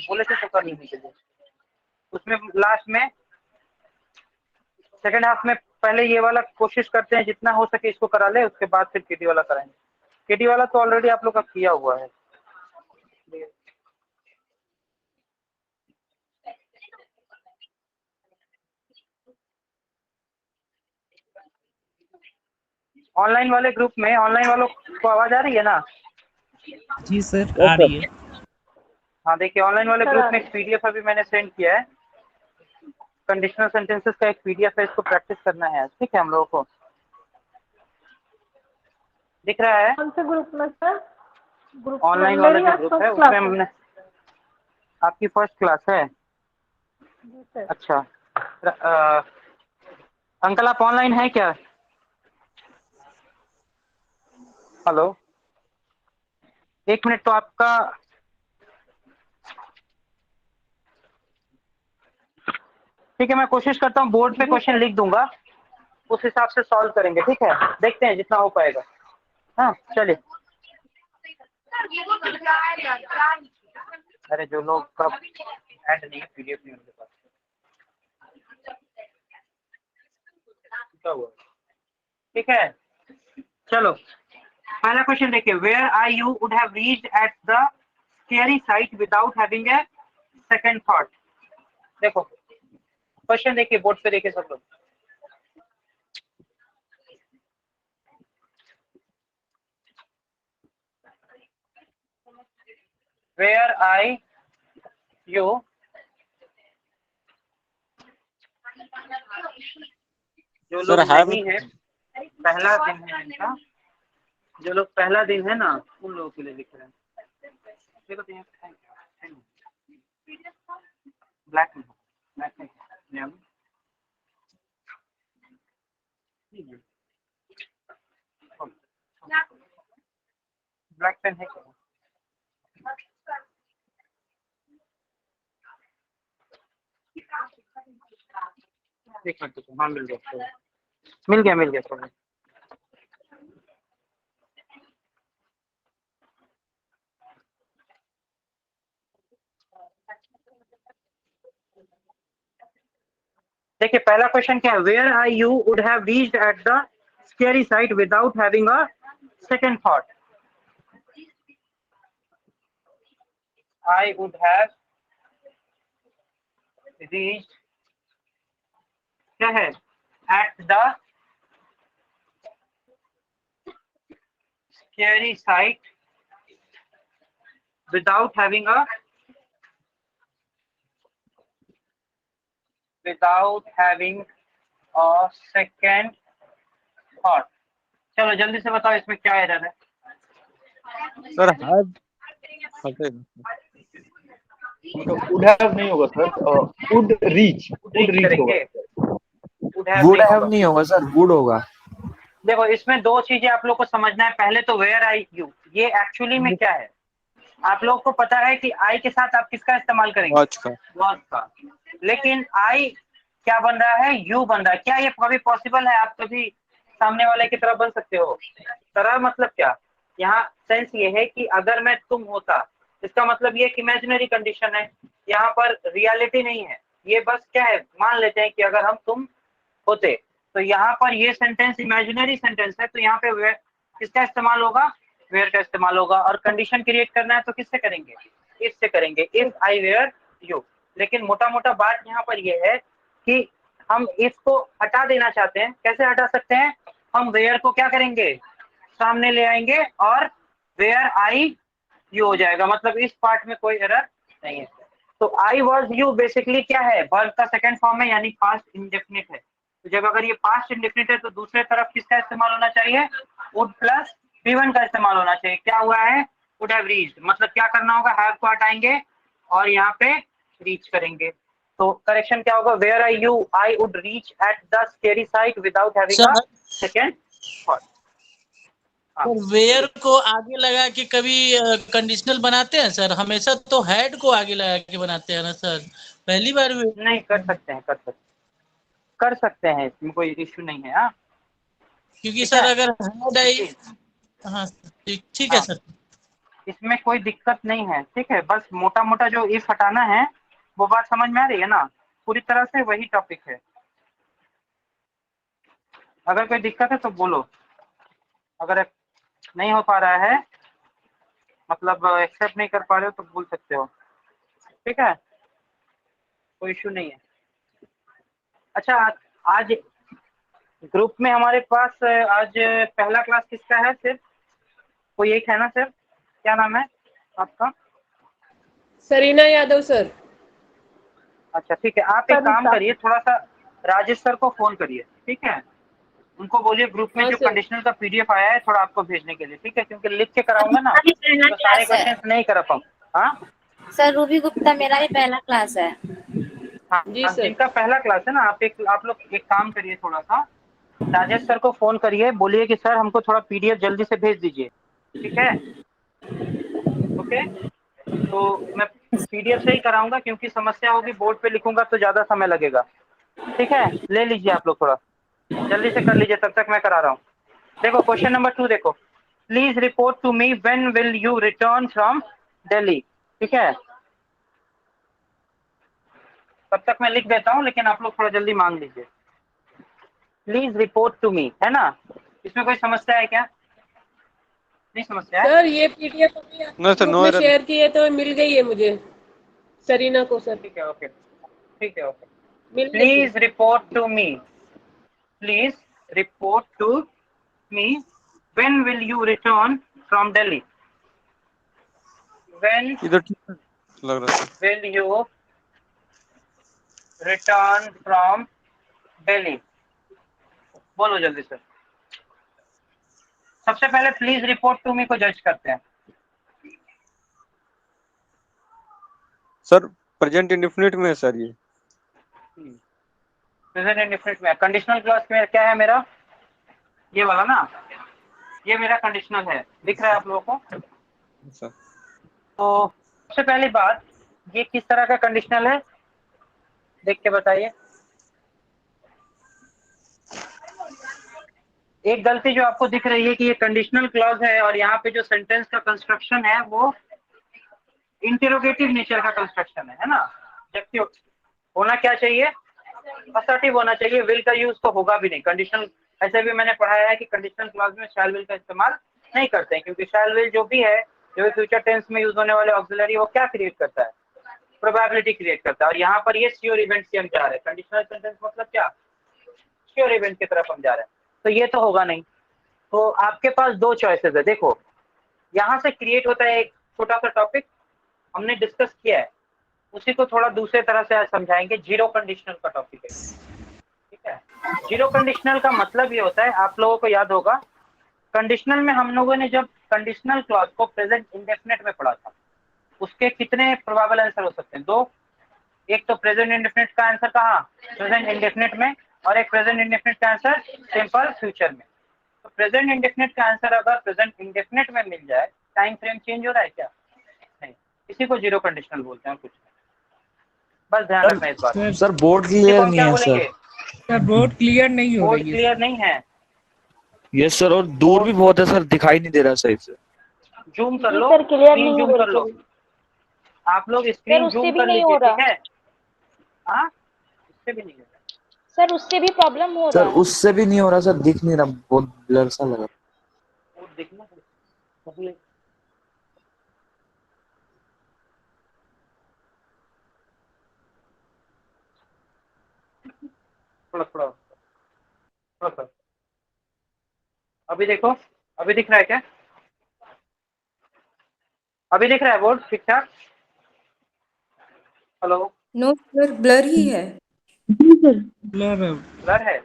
बोले थे तो कर लेने के लिए। उसमें लास्ट में सेकंड हाफ में पहले ये वाला कोशिश करते हैं जितना हो सके इसको करा ले, उसके बाद फिर केटी वाला कराएंगे। केटी वाला तो ऑलरेडी आप लोग का किया हुआ है। ऑनलाइन वाले ग्रुप में ऑनलाइन वालों को आवाज आ रही है ना? जी सर आ रही है। हाँ देखिए, ऑनलाइन वाले ग्रुप में एक पीडीएफ अभी मैंने सेंड किया है, कंडीशनल सेंटेंसेस का एक पीडीएफ है, इसको प्रैक्टिस करना है, ठीक है हम लोगों को। दिख रहा है? कौन से ग्रुप में सर? ग्रुप ऑनलाइन वाला जो ग्रुप है उसमें हमने, आपकी फर्स्ट क्लास है? जी सर। अच्छा, अंकल आप ऑनलाइन है क्या? हेलो, एक मिनट, तो आपका ठीक है, मैं कोशिश करता हूँ, बोर्ड पे क्वेश्चन लिख दूंगा, उस हिसाब से सॉल्व करेंगे, ठीक है? देखते हैं जितना हो पाएगा। हाँ चलिए। अरे जो लोग का ऐड नहीं है, पीडीएफ नहीं उनके पास, क्या हुआ? ठीक है, चलो पहला क्वेश्चन देखिए, where I you would have reached at the scary sight without having a second thought. देखो क्वेश्चन देखिए, बोर्ड पे देखिए सब लोग। वेयर आई यू, जो लोग नहीं है, पहला दिन है इनका, जो लोग पहला दिन है ना उन लोगों के लिए लिख रहे हैं। देखो तो ब्लैक में, ब्लैक में ब्लैक पेन है क्या? एक मिनट, हाँ मिल गया, मिल गया, मिल गया सर। देखिए पहला क्वेश्चन क्या है, where I you would have reached at the scary sight without having a second thought. I would have reached, क्या है, at the scary sight without having a second thought. चलो जल्दी से बताओ इसमें क्या एरर है? सर वुड हैव नहीं होगा सर, वुड रीच करेंगे, वुड हैव नहीं होगा सर, वुड होगा। देखो इसमें दो चीजें आप लोग को समझना है, पहले तो वेयर आई यू, ये एक्चुअली में क्या है, आप लोग को पता है कि आई के साथ आप किसका इस्तेमाल करेंगे? वॉच का। लेकिन आई क्या बन रहा है? यू बन रहा है। क्या ये कभी पॉसिबल है आप कभी सामने वाले की तरह बन सकते हो? तरह मतलब क्या, यहाँ सेंस ये है कि अगर मैं तुम होता, इसका मतलब ये इमेजिनरी कंडीशन है, यहाँ पर रियलिटी नहीं है, ये बस क्या है, मान लेते हैं कि अगर हम तुम होते, तो यहाँ पर ये सेंटेंस इमेजिनरी सेंटेंस है, तो यहाँ पे किसका इस्तेमाल होगा? वेयर का इस्तेमाल होगा। और कंडीशन क्रिएट करना है तो किससे करेंगे? इफ से करेंगे, इफ आई वेयर यू। लेकिन मोटा मोटा बात यहाँ पर ये है कि हम इफ को हटा देना चाहते हैं। कैसे हटा सकते हैं? हम वेयर को क्या करेंगे, सामने ले आएंगे और वेयर आई यू हो जाएगा। मतलब इस पार्ट में कोई एरर नहीं है। तो आई वॉज यू बेसिकली क्या है, वर्ब का सेकंड फॉर्म है, यानी पास्ट इंडेफिनिट है। तो जब अगर ये पास्ट इंडेफिनिट है तो दूसरे तरफ किसका इस्तेमाल होना चाहिए? वुड प्लस V1 का इस्तेमाल होना चाहिए। क्या हुआ है? Would have reached. मतलब क्या करना होगा, हैव को हटाएंगे और यहाँ पे रीच करेंगे। तो करेक्शन क्या होगा? Where I you, I would reach at the scary sight without having a second thought. Sir where को आगे लगा के कभी कंडीशनल बनाते हैं सर? हमेशा तो हैड को आगे लगा के बनाते हैं ना सर। पहली बार नहीं, कर सकते हैं, कर सकते हैं, इसमें कोई इश्यू नहीं है। हाँ क्योंकि सर अगर हैड आई, हाँ ठीक है सर। इसमें कोई दिक्कत नहीं है, ठीक है। बस मोटा मोटा जो इफ हटाना है वो बात समझ में आ रही है ना, पूरी तरह से वही टॉपिक है। अगर कोई दिक्कत है तो बोलो, अगर नहीं हो पा रहा है मतलब एक्सेप्ट नहीं कर पा रहे हो तो बोल सकते हो, ठीक है, कोई इशू नहीं है। अच्छा आज ग्रुप में हमारे पास आज पहला क्लास किसका है? सिर्फ कोई एक है ना सर? क्या नाम है आपका? सरीना यादव सर। अच्छा ठीक है, आप एक काम करिए, थोड़ा सा राजेश सर को फोन करिए, ठीक है। उनको बोलिए ग्रुप में हाँ जो सर। कंडीशनल का पीडीएफ आया है थोड़ा आपको भेजने के लिए, ठीक है, क्योंकि लिख के कराऊंगा ना मेरा भी पहला तो सारे क्लास है क्वेश्चन नहीं करा पाऊँ। हाँ सर, रूबी गुप्ता मेरा भी पहला क्लास है। हाँ जी सर। जिनका पहला क्लास है ना, आप लोग एक काम करिए, थोड़ा सा राजेश सर को फोन करिए, बोलिए कि सर हमको थोड़ा पीडीएफ जल्दी से भेज दीजिए, ठीक है। ओके, तो मैं पीडीएफ से ही कराऊंगा क्योंकि समस्या होगी, बोर्ड पे लिखूंगा तो ज्यादा समय लगेगा, ठीक है। ले लीजिए आप लोग, थोड़ा जल्दी से कर लीजिए, तब तक मैं करा रहा हूँ। देखो क्वेश्चन नंबर 2 देखो, please report to me when will you return from Delhi, ठीक है। तब तक मैं लिख देता हूँ, लेकिन आप लोग थोड़ा जल्दी मांग लीजिए। प्लीज रिपोर्ट टू मी, है ना? इसमें कोई समस्या है क्या? नहीं समस्या है? सर ये पीडीएफ ग्रुप में शेयर किए तो मिल गई है मुझे, सरीना को सर। ठीक है, ओके, ठीक है, ओके। मिल गई है। Please report to me, please report to me when will you return from Delhi, when इधर ठीक लग रहा है। will you return from Delhi? बोलो जल्दी से। सबसे पहले प्लीज रिपोर्ट टू मी को जज करते हैं। सर प्रेजेंट इंडेफिनिट में है सर ये। प्रेजेंट इंडेफिनिट में कंडीशनल क्लॉज में क्या है मेरा? ये वाला ना, ये मेरा कंडीशनल है, दिख रहा है आप लोगों को? सर तो सबसे पहली बात, ये किस तरह का कंडीशनल है देख के बताइए। एक गलती जो आपको दिख रही है कि ये कंडीशनल क्लॉज है और यहाँ पे जो सेंटेंस का कंस्ट्रक्शन है वो इंटेरोगेटिव नेचर का कंस्ट्रक्शन है ना, जबकि होना क्या चाहिए? असर्टिव होना चाहिए। विल का यूज तो होगा भी नहीं कंडीशनल, ऐसे भी मैंने पढ़ाया है कि कंडीशनल क्लॉज में शैल विल का इस्तेमाल नहीं करते हैं, क्योंकि शैल विल जो भी है, जो भी फ्यूचर टेंस में यूज होने वाले ऑक्सिलरी, वो क्या क्रिएट करता है? प्रोबेबिलिटी क्रिएट करता है। और यहाँ पर ये श्योर इवेंट की हम जा रहे हैं, कंडीशनल सेंटेंस मतलब क्या? श्योर इवेंट की तरफ हम जा रहे हैं, तो ये तो होगा नहीं। तो आपके पास दो चॉइसेस है। देखो यहाँ से क्रिएट होता है एक छोटा सा टॉपिक, हमने डिस्कस किया है, उसी को थोड़ा दूसरे तरह से आज समझाएंगे। जीरो कंडीशनल का टॉपिक है, ठीक है। जीरो कंडीशनल का मतलब ये होता है, आप लोगों को याद होगा कंडीशनल में हम लोगों ने जब कंडीशनल क्लॉज को प्रेजेंट इंडेफिनिट में पढ़ा था, उसके कितने प्रोबेबल आंसर हो सकते हैं? दो। एक तो प्रेजेंट इंडेफिनिट का आंसर कहाँ? प्रेजेंट इंडेफिनिट में, और एक प्रेजेंट इंडेफिनिट का आंसर सिंपल फ्यूचर में। तो प्रेजेंट इंडेफिनिट का आंसर अगर प्रेजेंट इंडेफिनिट में मिल जाए, टाइम फ्रेम चेंज हो रहा है क्या? नहीं, इसी को जीरो कंडीशनल बोलते हैं, कुछ नहीं। बस ध्यान रखना इस बात। सर बोर्ड क्लियर नहीं है बोलेंगे? सर बोर्ड क्लियर नहीं हो बोर्ड रही है। क्लियर नहीं है? यस सर, और दूर भी बहुत है सर, दिखाई नहीं दे रहा सही से। जूम कर लो, सर क्लियर स्क्रीन नहीं जूम हो कर लो, रही। आप लोग सर स्क्रीन उससे जूम भी कर नहीं लीजिए, हो रहा। ठीक है? हाँ, इससे भी नहीं हो रहा। सर उससे भी प्रॉब्लम हो सर रहा है। उससे भी नहीं हो रहा सर, दिख नहीं रहा, बहुत ब्लर सा लगा। वो देखना पहले। थोड़ा थोड़ा थोड़ा सा अभी देखो, अभी दिख रहा है क्या? अभी दिख रहा है बोर्ड ठीक ठाक? हेलो? नो सर, ब्लर ही है। ब्लर है?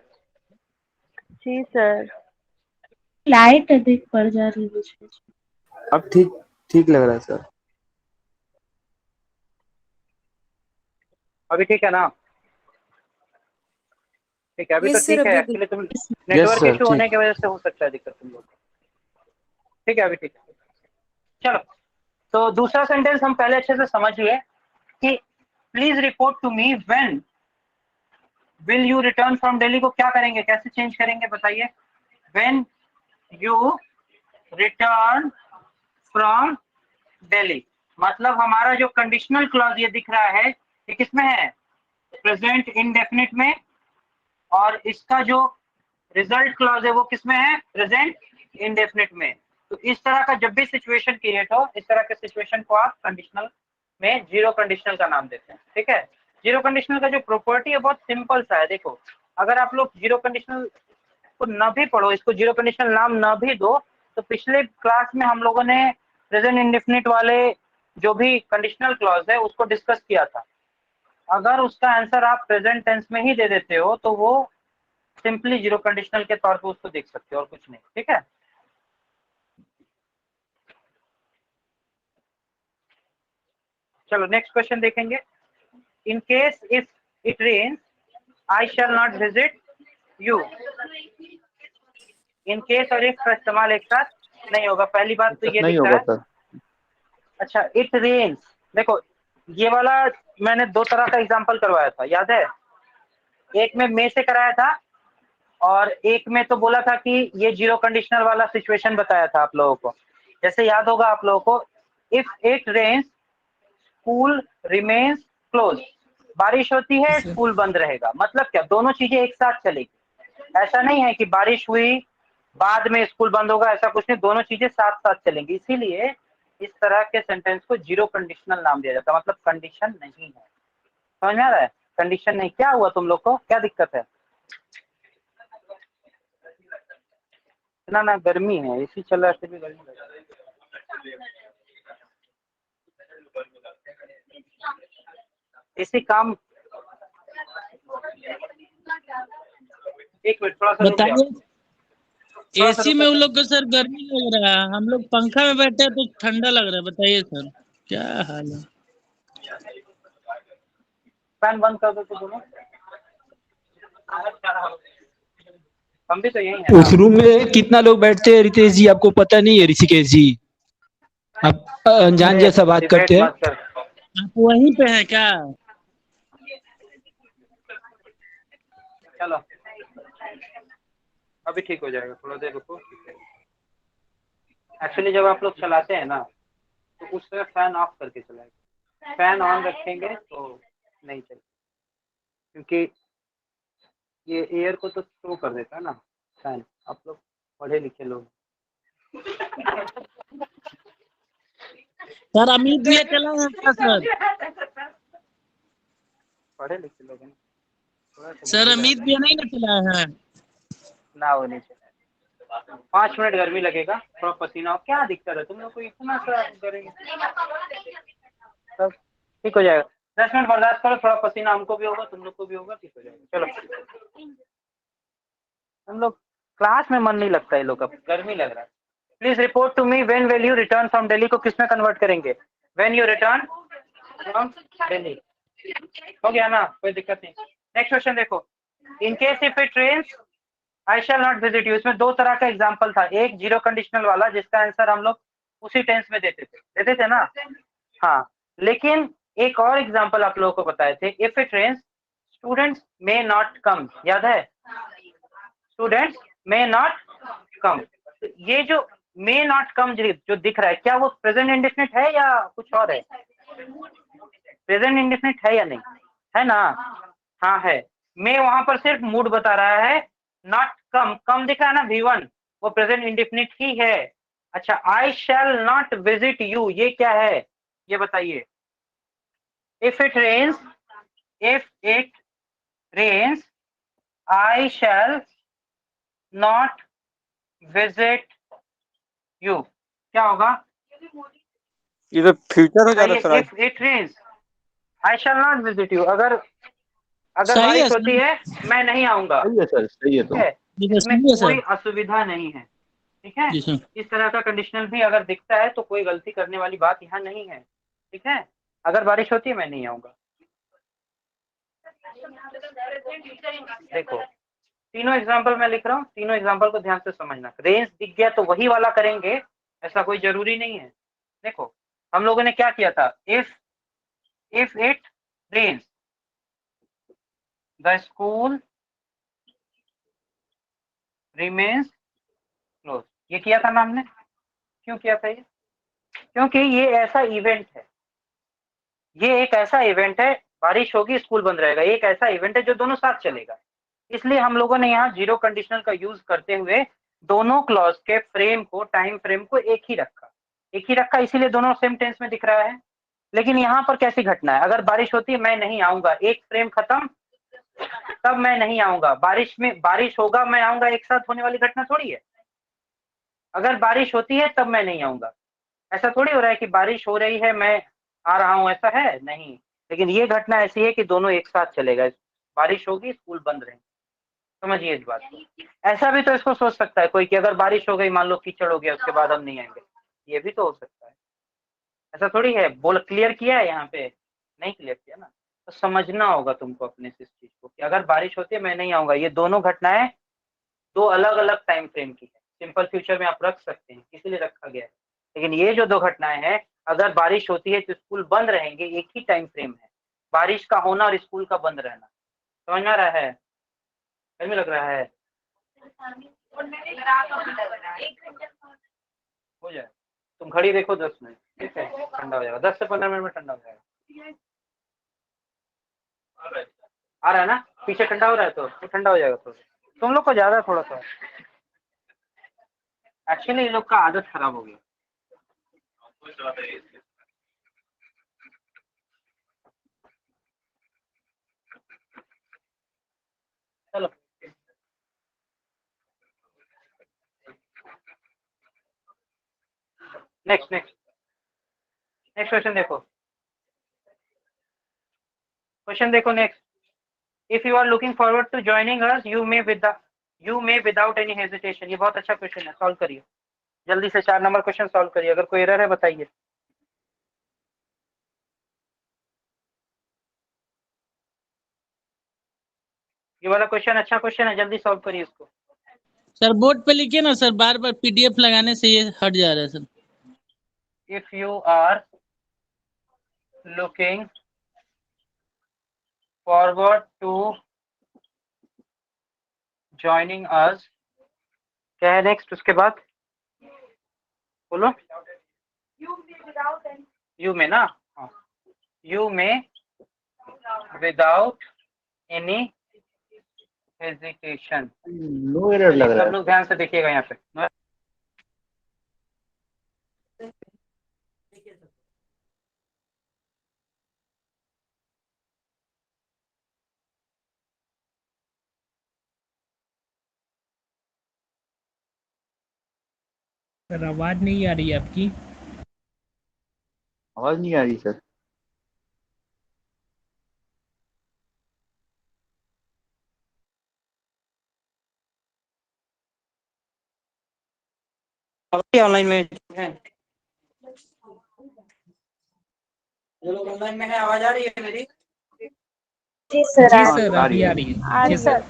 जी सर। लाइट अधिक पड़ जा रही है बीच बीच में। अब ठीक ठीक लग रहा है सर। अभी ठीक है ना? ठीक है, अभी तो यस सर, ठीक है। अभी एक्चुअली तुम यस नेटवर्क सर, इशू होने ठीक। की वजह से हो सकता है दिक्कत तुम लोग। ठीक है, अभी ठीक है। चलो, तो दूसरा सेंटेंस हम पहले अच्छे से समझ लिए कि please report to me when will you return from Delhi को क्या करेंगे, कैसे चेंज करेंगे बताइए? When you return from Delhi. मतलब हमारा जो कंडीशनल क्लॉज ये दिख रहा है ये किसमें है? प्रेजेंट इंडेफिनिट में। और इसका जो रिजल्ट क्लॉज है वो किसमें है? प्रेजेंट इंडेफिनिट में। तो इस तरह का जब भी सिचुएशन क्रिएट हो, इस तरह के सिचुएशन को आप कंडीशनल में जीरो कंडीशनल का नाम देते हैं। ठीक है, जीरो कंडीशनल का जो प्रॉपर्टी है बहुत सिंपल सा है। देखो, अगर आप लोग जीरो कंडीशनल को न भी पढ़ो, इसको जीरो कंडीशनल नाम न भी दो, तो पिछले क्लास में हम लोगों ने प्रेजेंट इंडेफिनिट वाले जो भी कंडीशनल क्लॉज है उसको डिस्कस किया था। अगर उसका आंसर आप प्रेजेंट टेंस में ही दे देते हो तो वो सिंपली जीरो कंडीशनल के तौर पे उसको देख सकते हो और कुछ नहीं। ठीक है, चलो नेक्स्ट क्वेश्चन देखेंगे। In case if it rains I shall not visit you. In case और इफ का इस्तेमाल एक साथ नहीं होगा। पहली बात तो ये नहीं दिख रहा होगा है। सर। अच्छा, इट रेन्स, देखो ये वाला मैंने दो तरह का एग्जांपल करवाया था, याद है? एक में मे से कराया था और एक में तो बोला था कि ये जीरो कंडीशनल वाला सिचुएशन बताया था आप लोगों को। जैसे याद होगा आप लोगों को, if it rains school remains close. बारिश होती है स्कूल बंद रहेगा। मतलब क्या? दोनों चीजें एक साथ चलेगी। ऐसा नहीं है कि बारिश हुई बाद में स्कूल बंद होगा, ऐसा कुछ नहीं, दोनों चीजें साथ साथ चलेंगी। इसीलिए इस तरह के सेंटेंस को जीरो कंडीशनल नाम दिया जाता है। मतलब कंडीशन नहीं है। समझ में आ रहा है? कंडीशन नहीं। क्या हुआ तुम लोग को, क्या दिक्कत है? ना गर्मी है, एसी चल रहा है फिर भी गर्मी लग रही है। एसी काम, एक मिनट थोड़ा सा रुक जाओ। बताइए, एसी में उन लोग को सर गर्मी लग रहा है, हम लोग पंखा में बैठे हैं तो ठंडा लग रहा है। बताइए सर क्या हाल है? फैन बंद कर दो तो दोनों। हम भी तो यही है उस रूम में कितना लोग बैठते हैं रितेश जी, आपको पता नहीं है ऋषिकेश जी? आप अनजान जैसा बात करते हैं। आप वहीं पे हैं क्या? चलो अभी ठीक हो जाएगा, थोड़ा देर रुको। एक्चुअली जब आप लोग चलाते हैं ना तो उस तरह फैन ऑफ करके चलाएंगे। फैन ऑन रखेंगे तो नहीं चलेगा, क्योंकि ये एयर को तो थ्रो कर देता है ना फैन। आप लोग पढ़े लिखे लोग। सर अमित भैया चला है क्या सर? पढ़े लिखे लोग हैं। सर अमित भैया नहीं ना चला है? ना वो नहीं चला। 5 मिनट गर्मी लगेगा, थोड़ा पसीना हो। क्या दिक्कत है तुम लोग को, इतना सा करेंगे सब ठीक हो जाएगा। 10 मिनट बर्दाश्त करो, थोड़ा पसीना हमको भी होगा तुम लोग को भी होगा, ठीक हो जाएगा। चलो, हम लोग क्लास में मन नहीं लगता है लोग का, गर्मी लग रहा है। Please report to me when will you return from Delhi को किस में कन्वर्ट करेंगे? When you return from Delhi. हो गया ना, कोई दिक्कत नहीं। नेक्स्ट क्वेश्चन देखो। In case if it rains I shall not visit you. इसमें दो तरह का एग्जाम्पल था। एक जीरो कंडीशनल वाला जिसका आंसर हम लोग उसी टेंस में देते थे ना। हाँ, लेकिन एक और एग्जाम्पल आप लोगों को बताए थे। If it rains students may not come, याद है? Students may not come. ये जो मे नॉट कम जो दिख रहा है, क्या वो प्रेजेंट इंडेफिनिट है या कुछ और है? प्रेजेंट इंडेफिनिट है या नहीं है ना? हाँ है। मे वहां पर सिर्फ मूड बता रहा है। नॉट कम, कम दिख रहा है ना V1, वो प्रेजेंट इंडेफिनिट ही है। अच्छा, I shall not visit you, ये क्या है ये बताइए? If it rains I shall not visit you, क्या होगा? ये तो फ्यूचर हो जाता sir. If it rains I shall not visit you. अगर सही है बारिश होती है मैं नहीं आऊंगा। सही है सर, सही है। ठीक है, इसमें सही है कोई सर। असुविधा नहीं है। ठीक है, जी सर। इस तरह का कंडीशनल भी अगर दिखता है तो कोई गलती करने वाली बात यहाँ नहीं है। ठीक है, अगर बारिश होती है मैं नहीं आऊंगा। देखो तीनों एग्जाम्पल मैं लिख रहा हूँ, तीनों एग्जाम्पल को ध्यान से समझना। रेंज दिख गया तो वही वाला करेंगे, ऐसा कोई जरूरी नहीं है। देखो हम लोगों ने क्या किया था। If it rains the school remains close, ये किया था ना हमने। क्यों किया था ये? क्योंकि ये ऐसा इवेंट है, ये एक ऐसा इवेंट है, बारिश होगी स्कूल बंद रहेगा, एक ऐसा इवेंट है जो दोनों साथ चलेगा। इसलिए हम लोगों ने यहाँ जीरो कंडीशनल का यूज करते हुए दोनों क्लॉज के फ्रेम को, टाइम फ्रेम को एक ही रखा, इसीलिए दोनों सेम टेंस में दिख रहा है। लेकिन यहाँ पर कैसी घटना है, अगर बारिश होती है मैं नहीं आऊंगा, एक फ्रेम खत्म तब मैं नहीं आऊंगा, बारिश होगा मैं आऊंगा, एक साथ होने वाली घटना थोड़ी है। अगर बारिश होती है तब मैं नहीं आऊंगा, ऐसा थोड़ी हो रहा है कि बारिश हो रही है मैं आ रहा हूं, ऐसा है नहीं। लेकिन ये घटना ऐसी है कि दोनों एक साथ चलेगा, बारिश होगी स्कूल बंद रहेंगे, समझिए इस बात को। ऐसा भी तो इसको सोच सकता है कोई कि अगर बारिश हो गई, मान लो कीचड़ हो गया, उसके बाद हम नहीं आएंगे, ये भी तो हो सकता है। ऐसा थोड़ी है। बोल क्लियर किया है यहाँ पे? नहीं क्लियर किया ना, तो समझना होगा तुमको अपने इस चीज को कि अगर बारिश होती है मैं नहीं आऊंगा, ये दोनों घटनाएं दो अलग अलग टाइम फ्रेम की है। सिंपल फ्यूचर में आप रख सकते हैं, इसीलिए रखा गया है। लेकिन ये जो दो घटनाएं हैं, अगर बारिश होती है तो स्कूल बंद रहेंगे, एक ही टाइम फ्रेम है, बारिश का होना और स्कूल का बंद रहना। समझ में आ रहा है? समझ में लग रहा है? हो जाए, तुम घड़ी देखो 10 मिनट, ठीक है, ठंडा हो जाएगा, 10 से 15 मिनट में ठंडा हो जाएगा। आ रहा है ना? पीछे ठंडा हो रहा है तो ठंडा हो जाएगा। थोड़ा तुम लोग को ज्यादा थोड़ा सा, एक्चुअली इन लोग का आदत खराब हो गया। चलो नेक्स्ट क्वेश्चन देखो, next. If you are looking forward to joining us, you may without any hesitation. ये बहुत अच्छा क्वेश्चन है, सॉल्व करिए जल्दी से। 4 नंबर क्वेश्चन सॉल्व करिए, अगर कोई एरर है बताइए। ये वाला क्वेश्चन अच्छा क्वेश्चन है, जल्दी सॉल्व करिए इसको। सर बोर्ड पे लिखिए ना सर, बार बार पीडीएफ लगाने से ये हट जा रहा है sir. If you are looking forward to joining us, क्या है नेक्स्ट उसके बाद? बोलो। यू में ना, you may without any hesitation. No error लग रहा सब है। लोग ध्यान से देखिएगा यहाँ पे। सर आवाज नहीं आ रही है आपकी। आवाज नहीं आ रही सर। ऑनलाइन में है, जो लोग ऑनलाइन में है, आवाज आ रही है मेरी? जी सर, जी आ सर आ अभी रही आ है। रही है। आ जी रही सर।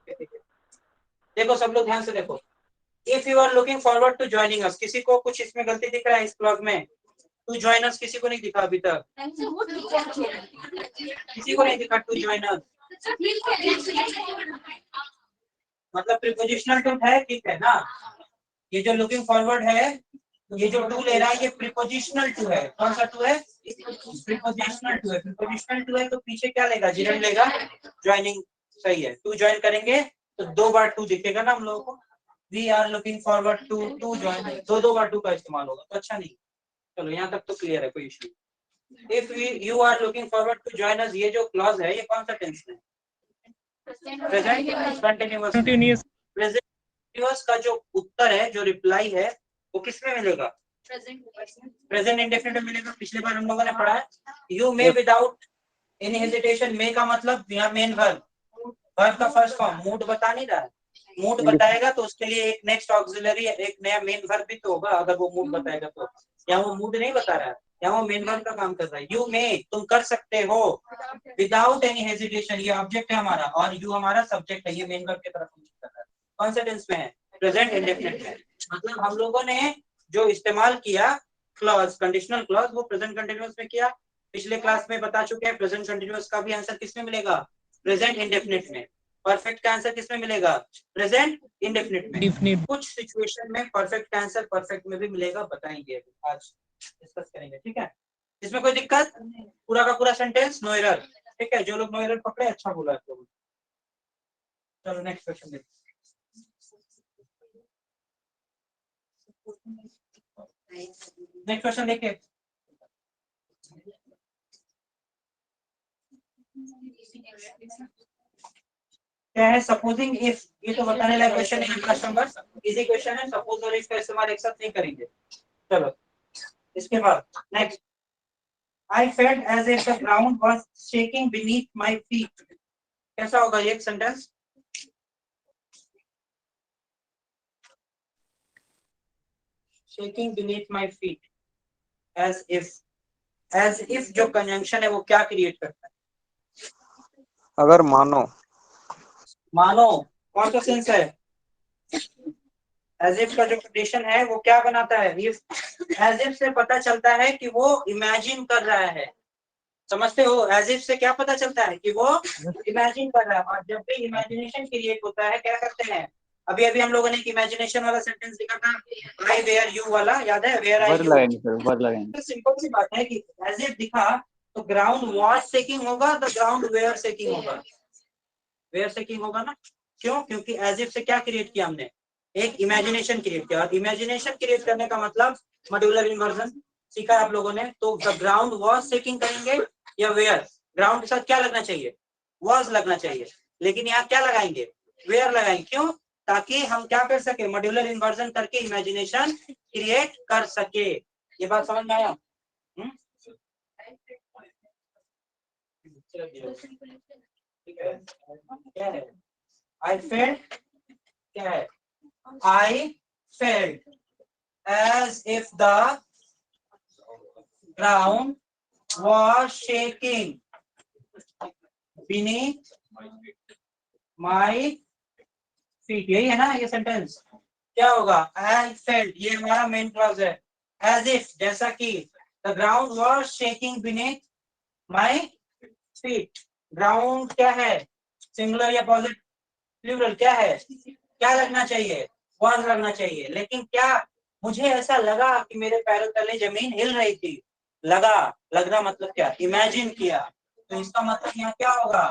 है। देखो सब लोग ध्यान से देखो। If you are looking forward to joining us, किसी को कुछ इसमें गलती दिख रहा है इस क्लॉज में? टू ज्वाइन अस किसी को नहीं दिखा अभी तक? किसी को नहीं दिखा टू ज्वाइन अस? मतलब प्रीपोजिशनल टू है, ठीक है ना? ये जो लुकिंग फॉरवर्ड है, ये जो टू ले रहा है, ये प्रीपोजिशनल टू है। कौन सा टू है? प्रीपोजिशनल टू है। प्रीपोजिशनल टू है तो पीछे क्या लेगा? जिरन लेगा। ज्वाइनिंग सही है, टू ज्वाइन करेंगे तो 2 बार टू दिखेगा ना हम लोगों को। We are looking forward to join, 2 बार टू का इस्तेमाल होगा तो अच्छा नहीं। चलो यहाँ तक तो क्लियर है, कोई issue. If you are looking forward to join us, ये जो क्लॉज है ये कौन सा टेंस में? Present continuous. प्रेजेंट कंटिन्यूअस का जो उत्तर है, जो रिप्लाई है, वो किस में मिलेगा? प्रेजेंट इंडेफिनिट में मिलेगा। पिछले बार हम लोगों ने पढ़ा है you may without any hesitation. May का मतलब यहाँ मेन वर्ब, वर्ब का फर्स्ट फॉर्म। मूड बता नहीं रहा है, मूड बताएगा तो उसके लिए एक नेक्स्ट ऑक्सिलरी, एक नया मेन वर्ब भी तो होगा। अगर वो मूड बताएगा तो यहाँ वो मूड नहीं बता रहा है, यहाँ वो मेन वर्ब का काम कर रहा है। यू मे, तुम कर सकते हो। विदाउट एनी हेजिटेशन, ये ऑब्जेक्ट है हमारा और यू हमारा सब्जेक्ट है, ये मेन वर्ब की तरफ कर रहा है। कौन सा टेंस में है? प्रेजेंट इंडेफिनिट में। मतलब हम लोगों ने जो इस्तेमाल किया क्लॉज, कंडीशनल क्लॉज, वो प्रेजेंट कंटिन्यूअस में किया। पिछले क्लास में बता चुके हैं प्रेजेंट कंटिन्यूअस का भी आंसर किस में मिलेगा? प्रेजेंट इंडेफिनिट में। परफेक्ट का आंसर किसमें मिलेगा? प्रेजेंट इंडेफिनिट में। Definite. कुछ सिचुएशन में परफेक्ट का आंसर परफेक्ट में भी मिलेगा, बताएंगे आज डिस्कस करेंगे, ठीक है। इसमें कोई दिक्कत? पूरा का पूरा सेंटेंस नो एरर, ठीक है। जो लोग नो एरर पकड़े अच्छा बोला आप लोगों ने। चलो नेक्स्ट क्वेश्चन देखते हैं। नेक्स्ट क्वेश्चन देखिए, क्या है? सपोजिंग इफ, ये तो बताने लायक क्वेश्चन है, नंबर इजी क्वेश्चन है। सपोज और इफ का इस्तेमाल एक साथ नहीं करेंगे। चलो इसके बाद next, I felt as if the ground was shaking beneath my feet. कैसा होगा ये sentence? Shaking beneath my feet, as if. As if जो कंजंक्शन है वो क्या क्रिएट करता है? अगर मानो, मानो कौन सा सेंस है? एज इफ का जो कंडीशन है वो क्या बनाता है? एज इफ से पता चलता है कि वो इमेजिन कर रहा है, समझते हो? एज इफ से क्या पता चलता है? कि वो इमेजिन कर रहा है। और जब भी इमेजिनेशन क्रिएट होता है क्या करते हैं? अभी अभी हम लोगों ने एक इमेजिनेशन वाला सेंटेंस लिखा था, आई वेयर यू वाला, याद है? Where I were you. लगाएंगे सर, वर्ड लगाएंगे। तो सिंपल सी बात है कि एज इफ दिखा तो ग्राउंड वाज शेकिंग होगा, द ग्राउंड वेयर शेकिंग होगा, वेयर शेकिंग होगा ना। क्यों? क्योंकि एज इफ से क्या क्रिएट किया हमने? एक इमेजिनेशन क्रिएट किया। और इमेजिनेशन क्रिएट करने का मतलब मॉड्यूलर इन्वर्जन सीखा आप लोगों ने। तो द ग्राउंड वाज शेकिंग करेंगे या वेयर? ग्राउंड के साथ क्या लगना चाहिए? वाज लगना चाहिए। लेकिन यहाँ क्या लगाएंगे? वेयर लगाएंगे। क्यों? ताकि हम क्या कर सके? मॉड्यूलर इन्वर्जन करके इमेजिनेशन क्रिएट कर सके। ये बात समझ में आया? ठीक है। क्या है? I felt, क्या है? I felt as if the ground was shaking beneath my feet। यही है ना ये सेंटेंस? क्या होगा? I felt, ये हमारा मेन क्लॉज है। As if, जैसा कि, the ground was shaking beneath my feet। Ground क्या है? सिंगुलर या पॉजिटिव? प्लूरल क्या है? क्या लगना चाहिए? वाज लगना चाहिए। लेकिन क्या मुझे ऐसा लगा कि मेरे पैरों तले जमीन हिल रही थी? लगा, लगना मतलब क्या? इमेजिन किया। तो इसका मतलब यहाँ क्या होगा?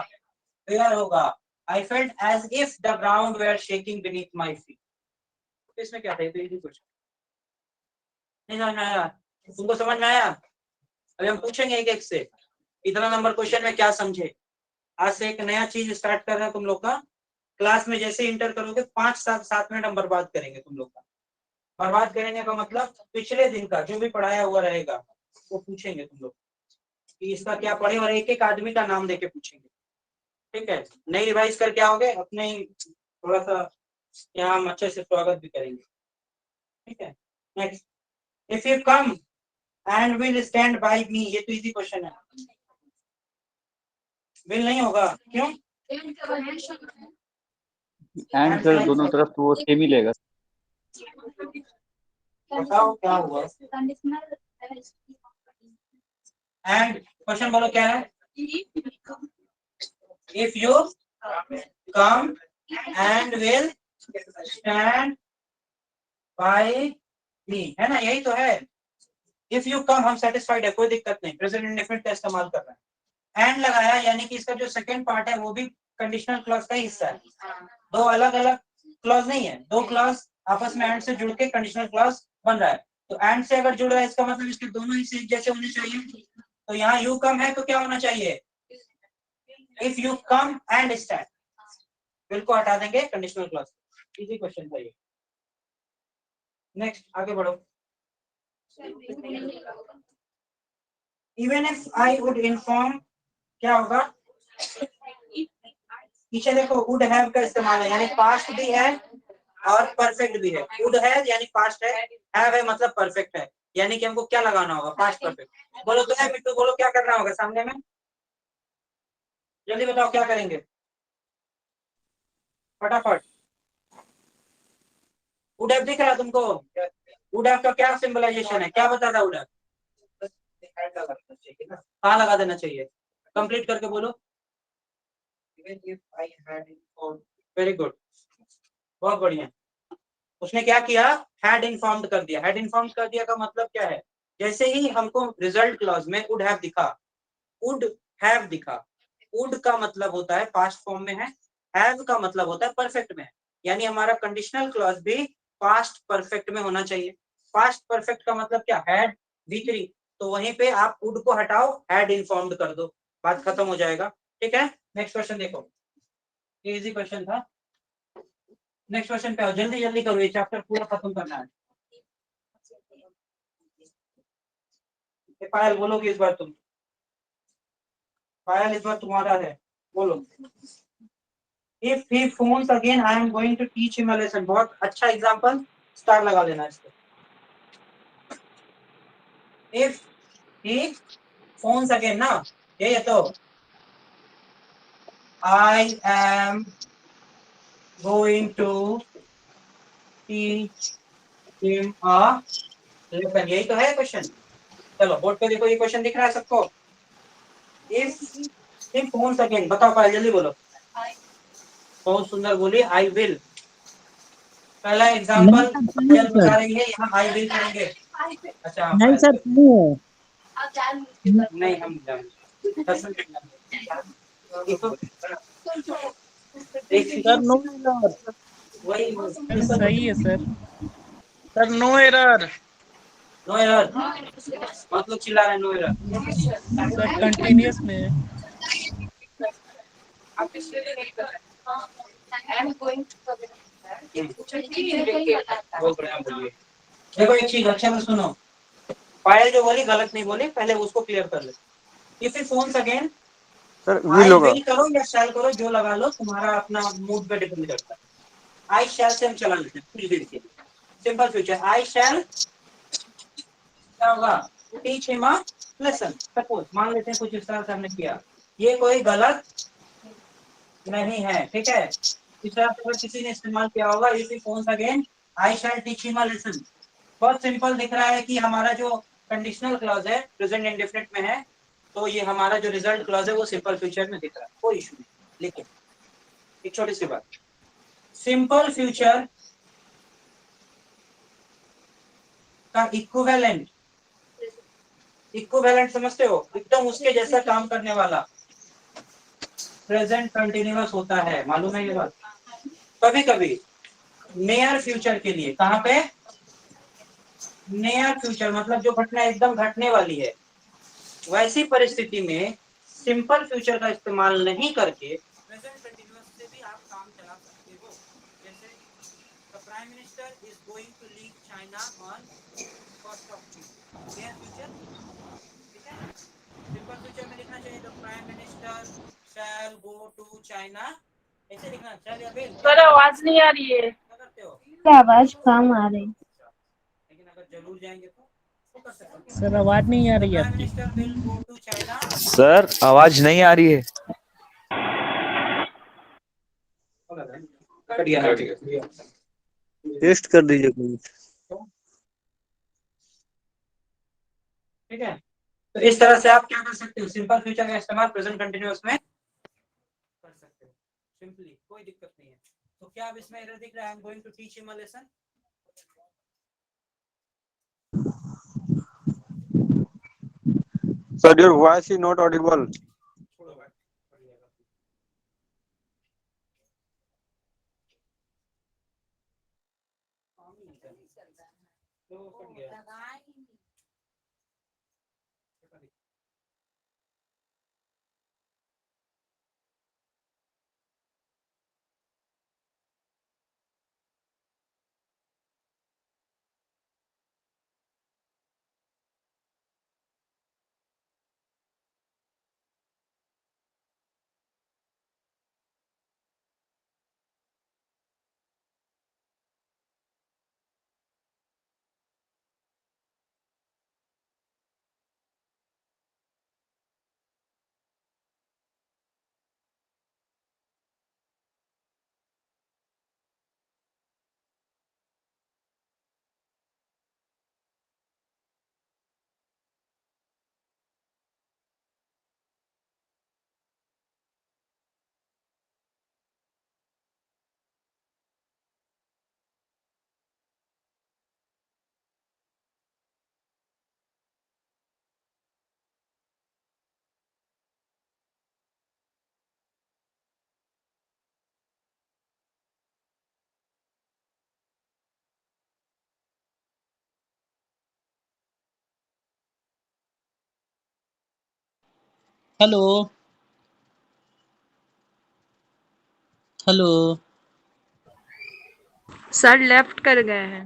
वेयर होगा। I felt as if the ground were shaking beneath my feet. तो इसमें क्या था? तो कुछ नहीं समझ में आया? तुमको समझ में आया? अभी हम पूछेंगे एक एक से, इतना नंबर क्वेश्चन में क्या समझे। आज से एक नया चीज स्टार्ट कर रहे हैं तुम लोग का। क्लास में जैसे इंटर करोगे 5-7 मिनट हम बर्बाद करेंगे तुम लोग का। बर्बाद करेंगे का मतलब पिछले दिन का जो भी पढ़ाया हुआ रहेगा वो पूछेंगे तुम लोग कि इसका क्या पढ़े, और एक एक आदमी का नाम देके पूछेंगे, ठीक है। नहीं रिवाइज करके आओगे अपने थोड़ा सा, यहाँ हम अच्छे से स्वागत भी करेंगे, ठीक है। Next, if you come and will stand by me, ये तो इजी क्वेश्चन है। विल नहीं होगा, क्यों? एंड सर दोनों तरफ तो वो सेम ही लेगा। बताओ क्या हुआ? एंड क्वेश्चन बोलो क्या है? If you come and will stand by me, है ना? यही तो है। इफ यू कम, हम सेटिस्फाइड है, कोई दिक्कत नहीं, प्रेजेंट इंडेफिनिट का इस्तेमाल कर रहे हैं। एंड लगाया यानी कि इसका जो सेकंड पार्ट है वो भी कंडीशनल क्लॉज का हिस्सा है। दो अलग अलग क्लॉज नहीं है, दो क्लॉज आपस में एंड से जुड़ के कंडीशनल क्लॉज बन रहा है। तो एंड से अगर जुड़ रहा है इसका मतलब इसके दोनों हिस्से एक जैसे होने चाहिए। तो यहाँ यू कम है तो क्या होना चाहिए? If you come and stand. बिल्कुल हटा देंगे कंडीशनल क्लॉज। इजी क्वेश्चन था ये। नेक्स्ट आगे बढ़ो। Even if I would inform, क्या होगा? पीछे देखो वुड हैव का इस्तेमाल है, यानी पास्ट भी है और परफेक्ट भी है। वुड है यानी पास्ट है, हैव है मतलब परफेक्ट है। यानी कि हमको क्या लगाना होगा? Past perfect. बोलो तो है मिट्टू, बोलो क्या करना होगा सामने में? जल्दी बताओ क्या करेंगे फटाफट। वुड हैव दिख रहा तुमको? वुड हैव का क्या सिंबलाइजेशन है? क्या बताता है वुड हैव? कहाँ लगा देना चाहिए? कंप्लीट करके बोलो। वेरी गुड, बहुत बढ़िया। उसने क्या किया, हैड इन्फॉर्म्ड कर दिया। हैड इन्फॉर्म्ड कर दिया का मतलब क्या है, जैसे ही हमको रिजल्ट क्लॉज में वुड हैव दिखा, वुड हैव दिखा, वुड का मतलब होता है पास्ट फॉर्म में है, हैव का मतलब होता है परफेक्ट में है, यानी हमारा कंडीशनल क्लॉज भी पास्ट परफेक्ट में होना चाहिए। पास्ट परफेक्ट का मतलब क्या, हैड V3, तो वहीं पे आप वुड को हटाओ, हैड इन्फॉर्म्ड कर दो, बात खत्म हो जाएगा। ठीक है, नेक्स्ट क्वेश्चन देखो, इजी क्वेश्चन था। नेक्स्ट क्वेश्चन पे आओ, जल्दी जल्दी करो, ये चैप्टर पूरा खत्म करना है। पायल बोलोगे इस बार तुम, पायल इस बार तुम्हारा है, बोलो। If he phones again, I am going to teach him a lesson। बहुत अच्छा एग्जाम्पल, स्टार लगा लेना इसको। If he phones again ना, ये तो I am going to teach him a lesson, यही तो है क्वेश्चन। चलो बोर्ड पे देखो, ये क्वेश्चन दिख रहा है सबको। If he phones again, बताओ पायल जल्दी बोलो। बहुत सुंदर बोली, आई विल। पहला एग्जाम्पल पायल बता रही है, यहाँ आई विल करेंगे। अच्छा नहीं सर, नहीं, हम सर नो एरर, वही सही है sir. Sir no error, no error मतलब चिल्ला रहे, नो एरर। सर कंटिन्यूअस में है। बहुत बढ़िया बोलिए। देखो एक चीज अच्छे से सुनो, पायल जो बोली गलत नहीं बोली, पहले उसको क्लियर कर ले। If you phones again, sir I will होगा। विल करो या शैल करो, जो लगा लो, तुम्हारा अपना मूड पे डिपेंड करता है। आई शैल से हम चला लेते हैं कुछ देर के लिए, सिंपल फ्यूचर। आई शैल क्या होगा, teach him a lesson. Suppose मान लेते हैं कुछ इस तरह से हमने किया, ये कोई गलत नहीं है, ठीक है। इस तरह से अगर किसी ने इस्तेमाल किया होगा, if he phones again I shall teach him a lesson, बहुत सिंपल दिख रहा है कि हमारा जो कंडीशनल क्लॉज है प्रेजेंट इंडेफिनिट में है, तो ये हमारा जो रिजल्ट क्लॉज है वो सिंपल फ्यूचर में दिख रहा है, कोई इशू नहीं। लेकिन एक छोटी सी बात, सिंपल फ्यूचर का इक्विवेलेंट, इक्विवेलेंट समझते हो, एकदम उसके जैसा काम करने वाला प्रेजेंट कंटिन्यूअस होता है, मालूम है ये बात। कभी कभी नियर फ्यूचर के लिए, कहां पे, नियर फ्यूचर मतलब जो घटना एकदम घटने वाली है, वैसी परिस्थिति में सिंपल फ्यूचर का इस्तेमाल नहीं करके प्रेजेंट कंटिन्यूअस से भी आप काम चला सकते हो। जैसे the prime minister is going to leave China on 1st of June, near future, ठीक है। सिंपल फ्यूचर में लिखना चाहिए the prime minister shall go to China, ऐसे लिखना चाहिए। अभी सर आवाज नहीं आ रही है। क्या करते हो, आवाज कम आ रही। लेकिन अगर जरूर जाएंगे तो कर सकते हो। सर आवाज नहीं आ द रही है प्राइम आपकी। Minister will go to China. Sir आवाज नहीं आ रही है। कट गया। टेस्ट कर दीजिए कोई। ठीक है, तो इस तरह से आप क्या कर सकते हो, सिंपल फ्यूचर का इस्तेमाल प्रेजेंट कंटिन्यूअस में कर सकते हो सिंपली, कोई दिक्कत नहीं है। तो क्या अब इसमें एरर दिख रहा है, I am going to teach him a lesson. Sir your voice is not audible. छोड़ो बात, पढ़िएगा। तो कट गया। हेलो हेलो सर लेफ्ट कर गए हैं।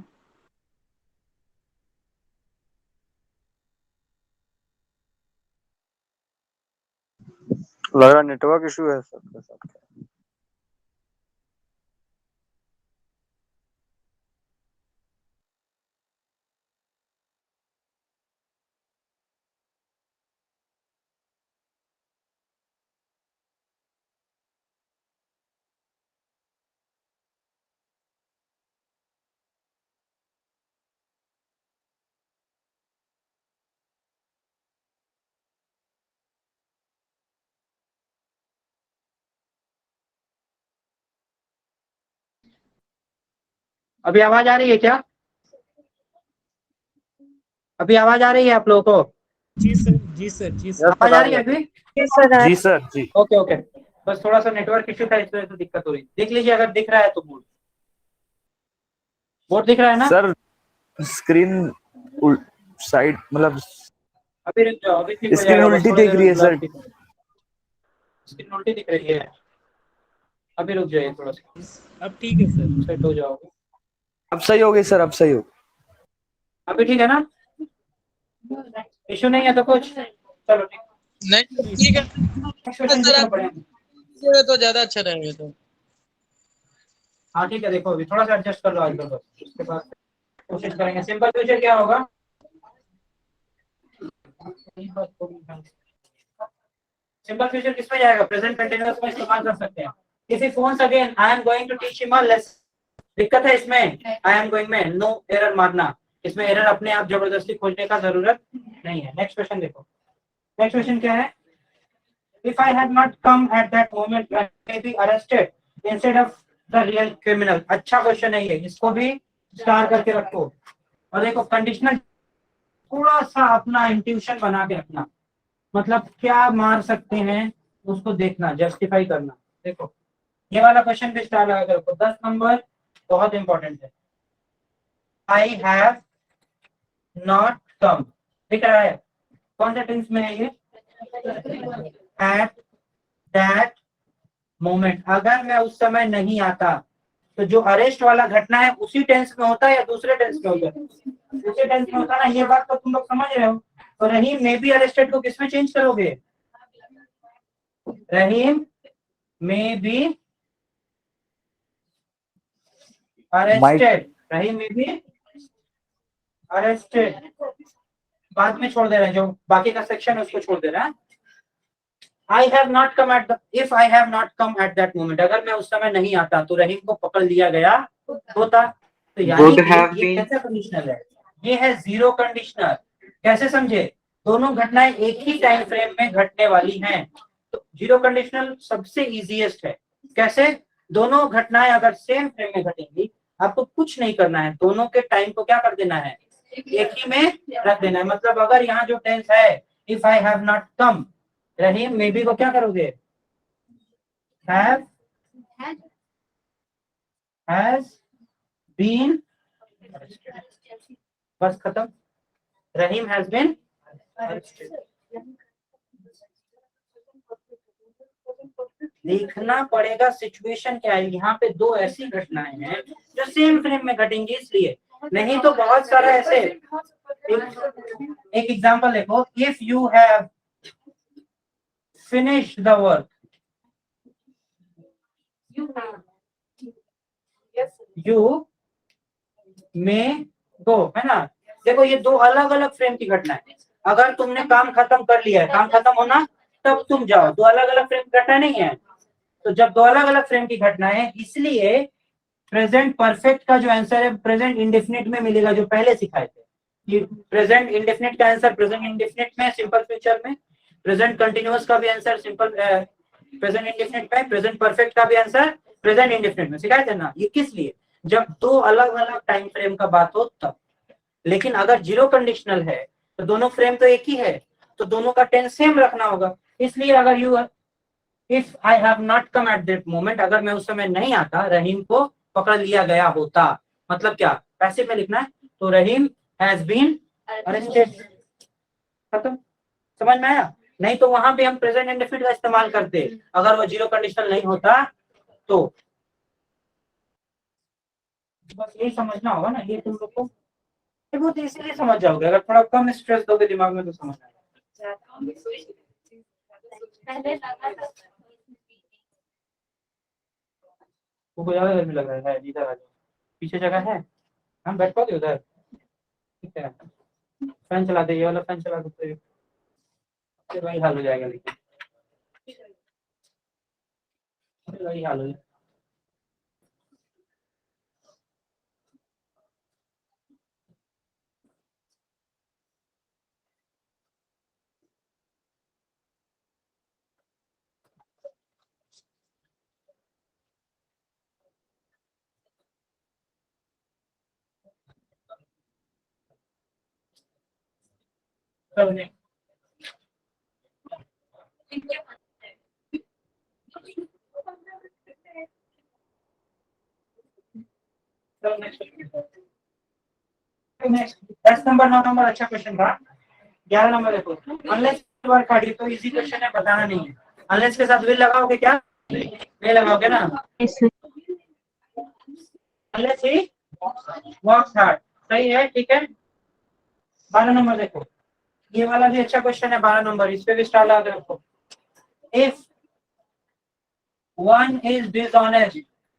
लग रहा नेटवर्क इशू है सबके साथ। अभी आवाज आ रही है क्या? अभी आवाज आ रही है आप लोगों को? जी सर जी सर जी सर। आवाज आ रही है अभी? जी सर जी। ओके ओके, बस थोड़ा सा नेटवर्क इश्यू था, इस वजह से दिक्कत हो रही। देख लीजिए, अगर दिख रहा है तो बोर्ड दिख रहा है ना? सर स्क्रीन साइड मतलब अभी रुक जाओ, अभी ठीक हो स्क्रीन जाएगा। बस उल्टी थोड़ी दिख देर रही है में सर। स्क्रीन उल्टी दिख रही है। अभी रुक जाइए थोड़ा सा, अब ठीक है सर। सेट हो जाओगे। अब सही हो गई सर, अब सही हो। अभी ठीक है ना? इशू नहीं है तो कुछ? चलो ठीक, नहीं ठीक है नेक्स्ट क्वेश्चन सर, देखना आप पड़ेगा। तो ज्यादा अच्छा रहेगा तो। हाँ ठीक है, देखो अभी थोड़ा सा एडजस्ट कर लो आजकल, बस उसके बाद कोशिश करेंगे। सिंपल फ्यूचर क्या होगा? सिंपल फ्यूचर किस में जाएगा? प्रेजेंट कंटीन्यूअस में इस्तेमाल कर सकते हैं। किसी phone again I am going to teach him a lesson. दिक्कत है इसमें आई एम गोइंग में नो एरर मारना, इसमें एरर अपने आप जबरदस्ती खोजने का जरूरत नहीं है। नेक्स्ट क्वेश्चन देखो, नेक्स्ट क्वेश्चन क्या है? If I had not come at that moment, I may be arrested instead of the real criminal. अच्छा क्वेश्चन है ये, इसको भी स्टार करके रखो। और देखो कंडीशनल थोड़ा सा अपना इंट्यूशन बना के रखना, मतलब क्या मार सकते हैं उसको देखना, जस्टिफाई करना। देखो ये वाला क्वेश्चन भी स्टार लगा के रखो, 10 नंबर बहुत इंपॉर्टेंट है। आई हैव नॉट कम, दिख रहा है कौन सा टेंस में है ये? At that moment. अगर मैं उस समय नहीं आता, तो जो अरेस्ट वाला घटना है उसी टेंस में होता है या दूसरे टेंस में होता है? उसी टेंस में होता है ना, ये बात तो तुम लोग समझ रहे हो। तो रहीम में बी अरेस्टेड को किसमें चेंज करोगे? रहीम में बी अरेस्टेड, रहीम में बी अरेस्टेड बाद में छोड़ दे रहे हैं, जो बाकी का सेक्शन है उसको छोड़ दे रहे हैं। I have not come at the, if I have not come at that moment, अगर मैं उस समय नहीं आता तो रहीम को पकड़ लिया गया होता। तो यानी ये कैसा कंडीशनल है? ये है जीरो कंडीशनल। कैसे समझे? दोनों घटनाएं एक ही टाइम फ्रेम में घटने वाली हैं, तो जीरो कंडीशनल सबसे इजीएस्ट है। कैसे? दोनों घटनाएं अगर सेम फ्रेम में घटेंगी, आपको कुछ नहीं करना है, दोनों के टाइम को क्या कर देना है? एक ही में रख देना है। मतलब अगर यहाँ जो टेंस है if I have not come, Rahim may be को क्या करोगे? हैव हैज बीन, बस खत्म। रहीम हैज बीन। देखना पड़ेगा सिचुएशन क्या है। यहाँ पे दो ऐसी घटनाएं हैं जो सेम फ्रेम में घटेंगी, इसलिए नहीं तो बहुत सारा ऐसे। एक एग्जांपल देखो, if you have finish the work, you may go, है ना? देखो ये दो अलग अलग फ्रेम की घटना है। अगर तुमने काम खत्म कर लिया है, काम खत्म होना तब तुम जाओ, दो अलग अलग फ्रेम की घटना नहीं है। तो जब दो अलग अलग फ्रेम की घटना है, इसलिए प्रेजेंट परफेक्ट का जो आंसर है प्रेजेंट इंडेफिनिट में मिलेगा, जो पहले सिखाए थे। कि प्रेजेंट इंडेफिनिट का आंसर प्रेजेंट इंडेफिनिट में, सिंपल फ्यूचर में। प्रेजेंट कंटिन्यूअस का भी आंसर सिंपल प्रेजेंट इंडेफिनिट में, प्रेजेंट परफेक्ट का भी आंसर प्रेजेंट इंडेफिनिट में। सिखाए थे ना? ये किस लिए? जब दो अलग अलग टाइम फ्रेम का बात हो तब। लेकिन अगर जीरो कंडीशनल है तो दोनों फ्रेम तो एक ही है, तो दोनों का टेंस सेम रखना होगा। इसलिए अगर you if I have not come at that moment, अगर मैं उस समय नहीं आता, रहीम को पकड़ लिया गया होता। मतलब क्या? पैसिव में लिखना है, तो रहीम हैज बीन अरेस्टेड। खत्म, समझ में आया? नहीं तो वहां पे हम प्रेजेंट इंडेफिनिट का इस्तेमाल करते अगर वो जीरो कंडीशनल नहीं होता तो। बस यही समझना होगा ना, ये तुम लोग को बहुत इजीली समझ जाओगे अगर थोड़ा कम स्ट्रेस दोगे दिमाग में तो समझ आएगा। तुमको ज्यादा गर्मी लग रहा है, इधर आ जाओ, पीछे जगह है, हम बैठ पाओगे उधर? ठीक है, फैन चला दे, ये वाला फैन चला दो, फिर वही हाल हो जाएगा, लेकिन फिर वही हाल हो जाएगा। नेक्स्ट 10 नंबर 9 नंबर अच्छा क्वेश्चन था। 11 नंबर देखो, अनलेस वर्ड काटिए तो इजी क्वेश्चन है, बताना नहीं है। अनलेस के साथ विल लगाओगे क्या? नहीं लगाओगे ना? अनलेस ही वर्क्स हार्ड, सही है, ठीक है। 12 नंबर देखो, ये वाला भी अच्छा क्वेश्चन है। 12 नंबर, इस पे भी स्टार लगा के रखो। If one is dishonest,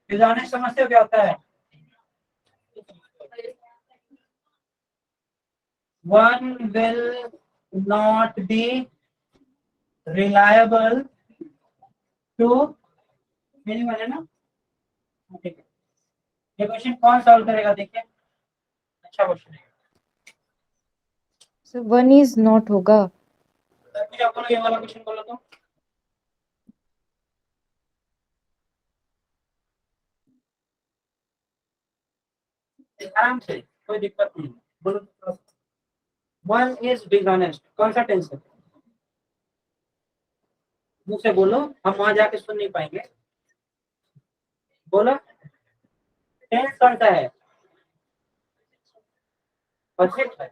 dishonest समझते हो क्या होता है? One will not be reliable to anyone, है ना? ठीक है, ये क्वेश्चन कौन सॉल्व करेगा देखिए, अच्छा क्वेश्चन है। सर वन इज नॉट होगा। क्या बोलो, ये वाला क्वेश्चन बोलो तो। आराम से, कोई दिक्कत नहीं, बोलो तो। वन इज डिसऑनेस्ट, कौन सा टेंस है? मुंह से बोलो, हम वहां जाके सुन नहीं पाएंगे, बोलो टेंस कौन सा है? परफेक्ट है,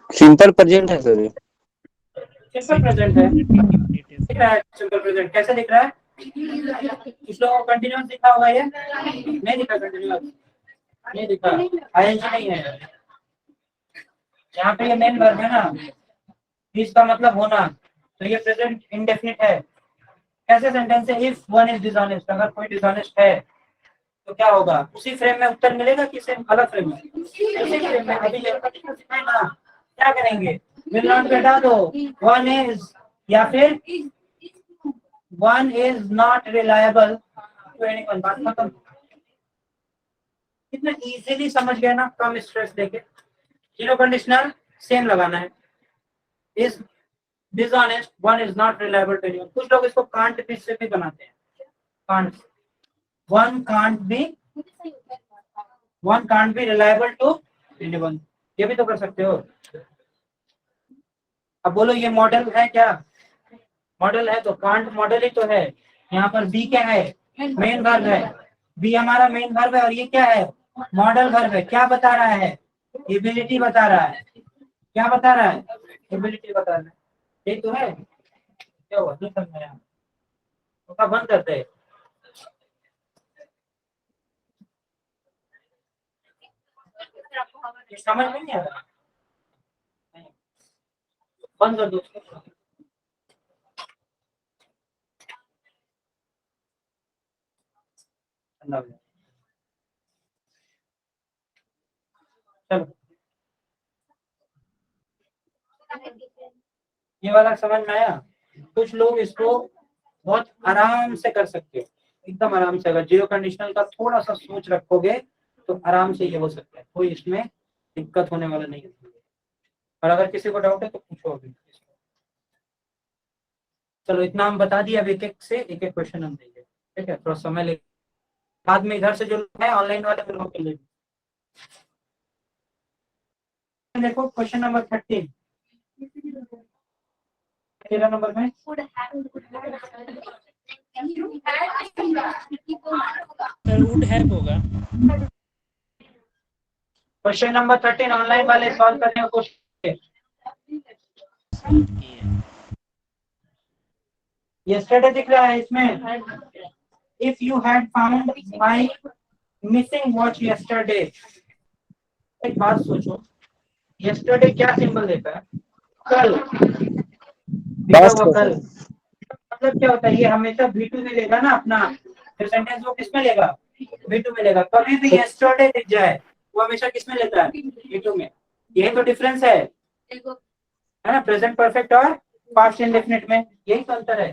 सिंपल प्रेजेंट है सर। सिंपल प्रेजेंट है, दिख रहा है सिंपल प्रेजेंट कैसे दिख रहा है? कुछ लोगों को कंटिन्यूअस दिखा होगा, ये नहीं दिखा, कंटिन्यूअस नहीं दिखा, आईएनजी नहीं है यहाँ पे, ये मेन वर्ब है ना, इसका मतलब होना, तो ये प्रेजेंट इंडेफिनिट है। कैसे सेंटेंस है? इफ वन इज डिसऑनेस्ट, अगर कोई डिसऑनेस्ट है तो क्या होगा? उसी फ्रेम में उत्तर मिलेगा कि सेम अलग फ्रेम में? उसी फ्रेम में। अभी ये है ना, क्या करेंगे? विल नॉट हटा दो, वन इज, या फिर one is not reliable to anyone, बात खत्म। कितना इजीली समझ गए ना, कम स्ट्रेस देके। जीरो कंडीशनल सेम लगाना है, is dishonest, one is not reliable to anyone. कुछ लोग इसको कांट भी से भी बनाते हैं, can't, one can't be reliable to anyone, ये भी तो कर सकते हो। अब बोलो ये मॉडल है क्या? मॉडल है तो कांट मॉडल ही तो है। यहाँ पर बी क्या है? मेन वर्ब है, बी हमारा मेन वर्ब है, और ये क्या है? मॉडल वर्ब है। क्या बता रहा है? एबिलिटी बता रहा है। क्या बता रहा है? एबिलिटी बता रहा है, ये तो है। क्या हुआ, नहीं समझाया, तो बंद करते हैं। समझ में नहीं आ रहा, बंद कर दो। चलो, ये वाला समझ में आया? कुछ लोग इसको बहुत आराम से कर सकते हो, एकदम आराम से। अगर जीरो कंडीशनल का थोड़ा सा सोच रखोगे तो आराम से ये हो सकता है, कोई इसमें दिक्कत होने वाला नहीं है। और अगर किसी को डाउट है तो पूछो अभी। चलो, इतना हम बता दिए, अब एक एक से एक एक क्वेश्चन हम देंगे, ठीक है? थोड़ा समय ले, बाद में इधर से जो है ऑनलाइन वाले लोगों के लिए। देखो क्वेश्चन नंबर 13, 13 नंबर में वुड हैव होगा। क्वेश्चन नंबर 13 ऑनलाइन वाले सॉल्व करने की कोशिश। यस्टरडे दिख रहा है इसमें। If you had found my missing watch yesterday, एक बात सोचो, यस्टरडे क्या सिंबल देता है? कल। कल मतलब क्या होता है? ये हमेशा V2 में लेगा ना अपना, तो सेंटेंस वो किसमें लेगा? V2 में लेगा। कभी भी यस्टरडे दिख जाए वो हमेशा किसमें लेता है? V2 में। यही तो डिफरेंस है ना, प्रेजेंट परफेक्ट और पास्ट इंडेफिनिट में, यही तो अंतर है।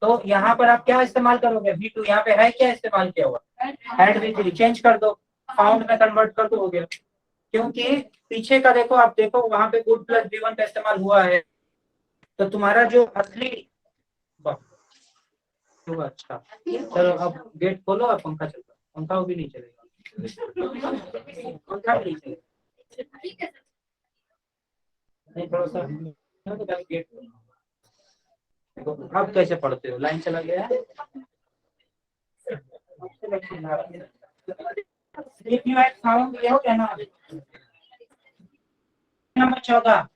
तो यहाँ पर आप क्या इस्तेमाल करोगे? V2। यहाँ पे है क्या इस्तेमाल किया हुआ? Had V3। चेंज कर दो, फाउंड में कन्वर्ट कर दो, हो गया। क्योंकि पीछे का देखो, आप देखो वहां पे गुड प्लस V1 का इस्तेमाल हुआ है, तो तुम्हारा जो असली अच्छा, चलो अब गेट खोलो और पंखा चलता, पंखा भी नहीं चलेगा, पंखा भी नहीं चलेगा, नहीं थोड़ा सा गेट। अब कैसे पढ़ते हो? लाइन चला गया है। If you had found, ये हो गया ना। नंबर 14,